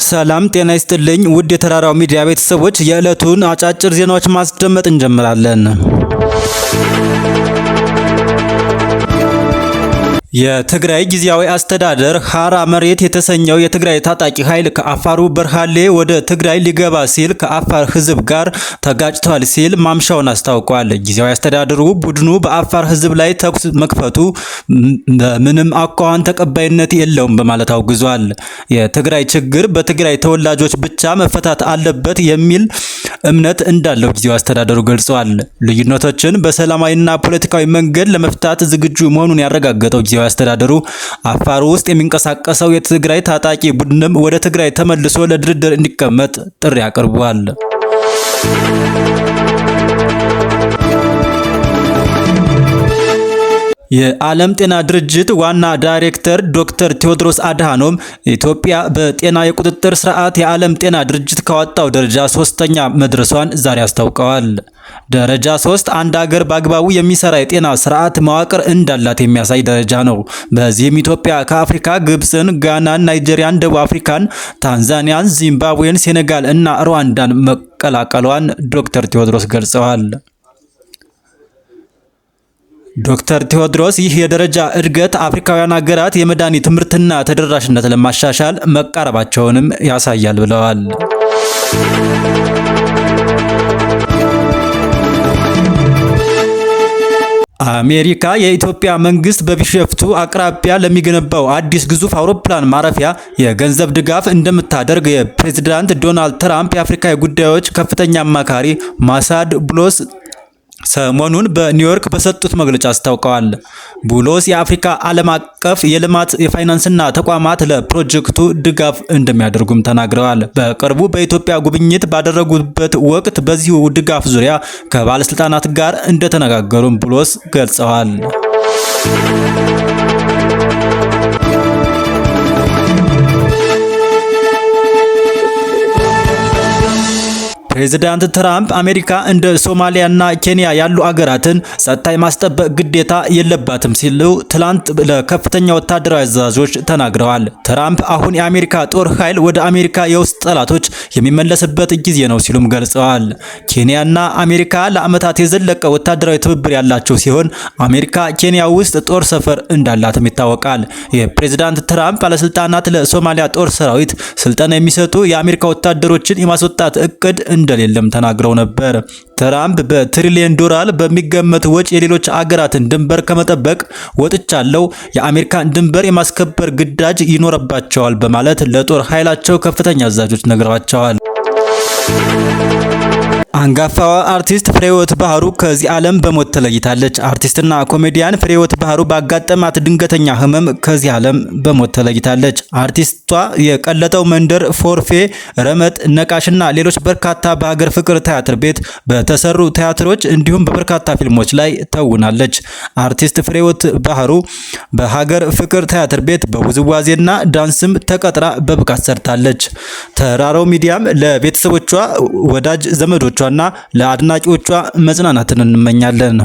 ሰላም ጤና ይስጥልኝ ውድ የተራራው ሚዲያ ቤተሰቦች የዕለቱን አጫጭር ዜናዎች ማስደመጥ እንጀምራለን። የትግራይ ጊዜያዊ አስተዳደር ሐራ መሬት የተሰኘው የትግራይ ታጣቂ ኃይል ከአፋሩ በርሃሌ ወደ ትግራይ ሊገባ ሲል ከአፋር ሕዝብ ጋር ተጋጭቷል ሲል ማምሻውን አስታውቋል። ጊዜያዊ አስተዳደሩ ቡድኑ በአፋር ሕዝብ ላይ ተኩስ መክፈቱ ምንም አኳኋን ተቀባይነት የለውም በማለት አውግዟል። የትግራይ ችግር በትግራይ ተወላጆች ብቻ መፈታት አለበት የሚል እምነት እንዳለው ጊዜያዊ አስተዳደሩ ገልጿል። ልዩነቶችን በሰላማዊና ፖለቲካዊ መንገድ ለመፍታት ዝግጁ መሆኑን ያረጋገጠው ጊዜያዊ አስተዳደሩ አፋር ውስጥ የሚንቀሳቀሰው የትግራይ ታጣቂ ቡድንም ወደ ትግራይ ተመልሶ ለድርድር እንዲቀመጥ ጥሪ አቅርቧል። የዓለም ጤና ድርጅት ዋና ዳይሬክተር ዶክተር ቴዎድሮስ አድሃኖም ኢትዮጵያ በጤና የቁጥጥር ስርዓት የዓለም ጤና ድርጅት ካወጣው ደረጃ 3ኛ መድረሷን ዛሬ አስታውቀዋል። ደረጃ 3 አንድ ሀገር በአግባቡ የሚሰራ የጤና ስርዓት መዋቅር እንዳላት የሚያሳይ ደረጃ ነው። በዚህም ኢትዮጵያ ከአፍሪካ ግብፅን፣ ጋናን፣ ናይጄሪያን፣ ደቡብ አፍሪካን፣ ታንዛኒያን፣ ዚምባብዌን፣ ሴኔጋል እና ሩዋንዳን መቀላቀሏን ዶክተር ቴዎድሮስ ገልጸዋል። ዶክተር ቴዎድሮስ ይህ የደረጃ እድገት አፍሪካውያን ሀገራት የመድኃኒት ምርትና ተደራሽነት ለማሻሻል መቃረባቸውንም ያሳያል ብለዋል። አሜሪካ የኢትዮጵያ መንግስት በቢሾፍቱ አቅራቢያ ለሚገነባው አዲስ ግዙፍ አውሮፕላን ማረፊያ የገንዘብ ድጋፍ እንደምታደርግ የፕሬዝዳንት ዶናልድ ትራምፕ የአፍሪካ ጉዳዮች ከፍተኛ አማካሪ ማሳድ ቡሎስ ሰሞኑን በኒውዮርክ በሰጡት መግለጫ አስታውቀዋል። ቡሎስ የአፍሪካ ዓለም አቀፍ የልማት የፋይናንስና ተቋማት ለፕሮጀክቱ ድጋፍ እንደሚያደርጉም ተናግረዋል። በቅርቡ በኢትዮጵያ ጉብኝት ባደረጉበት ወቅት በዚሁ ድጋፍ ዙሪያ ከባለስልጣናት ጋር እንደተነጋገሩም ቡሎስ ገልጸዋል። ፕሬዚዳንት ትራምፕ አሜሪካ እንደ ሶማሊያና ኬንያ ያሉ አገራትን ጸጥታ የማስጠበቅ ግዴታ የለባትም ሲሉ ትላንት ለከፍተኛ ወታደራዊ አዛዦች ተናግረዋል። ትራምፕ አሁን የአሜሪካ ጦር ኃይል ወደ አሜሪካ የውስጥ ጠላቶች የሚመለስበት ጊዜ ነው ሲሉም ገልጸዋል። ኬንያና አሜሪካ ለዓመታት የዘለቀ ወታደራዊ ትብብር ያላቸው ሲሆን አሜሪካ ኬንያ ውስጥ ጦር ሰፈር እንዳላትም ይታወቃል። የፕሬዚዳንት ትራምፕ ባለስልጣናት ለሶማሊያ ጦር ሰራዊት ስልጠና የሚሰጡ የአሜሪካ ወታደሮችን የማስወጣት እቅድ እንደሌለም ተናግረው ነበር። ትራምፕ በትሪሊየን ዶላር በሚገመት ወጪ የሌሎች አገራትን ድንበር ከመጠበቅ ወጥቻለሁ፣ የአሜሪካን ድንበር የማስከበር ግዳጅ ይኖርባቸዋል በማለት ለጦር ኃይላቸው ከፍተኛ አዛዦች ነግረዋቸዋል። አንጋፋዋ አርቲስት ፍሬህይወት ባህሩ ከዚህ ዓለም በሞት ተለይታለች። አርቲስትና ኮሜዲያን ፍሬህይወት ባህሩ ባጋጠማት ድንገተኛ ህመም ከዚህ ዓለም በሞት ተለይታለች። አርቲስቷ የቀለጠው መንደር፣ ፎርፌ፣ ረመጥ፣ ነቃሽና ሌሎች በርካታ በሀገር ፍቅር ቲያትር ቤት በተሰሩ ቲያትሮች እንዲሁም በበርካታ ፊልሞች ላይ ተውናለች። አርቲስት ፍሬህይወት ባህሩ በሀገር ፍቅር ቲያትር ቤት በውዝዋዜና ዳንስም ተቀጥራ በብቃት ሰርታለች። ተራራው ሚዲያም ለቤተሰቦቿ፣ ወዳጅ ዘመዶቿ እና ለአድናቂዎቿ መጽናናትን እንመኛለን።